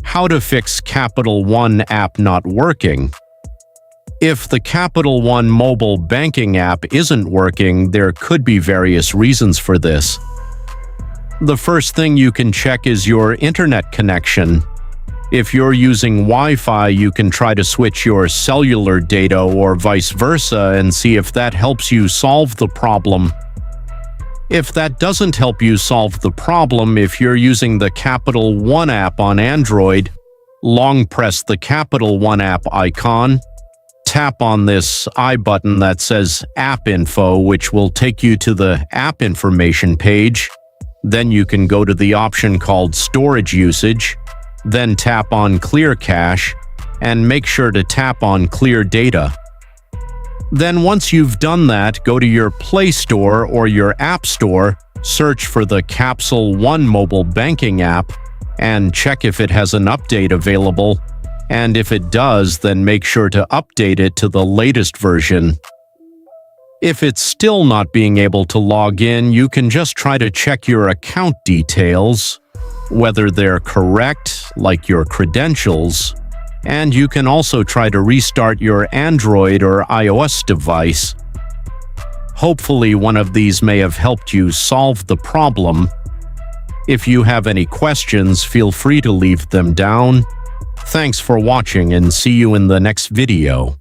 How to fix Capital One app not working. If the Capital One mobile banking app isn't working, there could be various reasons for this. The first thing you can check is your internet connection. If you're using Wi-Fi, you can try to switch your cellular data or vice versa and see if that helps you solve the problem. If that doesn't help you solve the problem, if you're using the Capital One app on Android, long press the Capital One app icon, tap on this I button that says App Info, which will take you to the app information page. Then you can go to the option called Storage Usage, then tap on Clear Cache, and make sure to tap on Clear Data. Then once you've done that, go to your Play Store or your App Store, search for the Capital One mobile banking app, and check if it has an update available. And if it does, then make sure to update it to the latest version. If it's still not being able to log in, you can just try to check your account details, whether they're correct, like your credentials, and you can also try to restart your Android or iOS device. Hopefully, one of these may have helped you solve the problem. If you have any questions, feel free to leave them down. Thanks for watching and see you in the next video.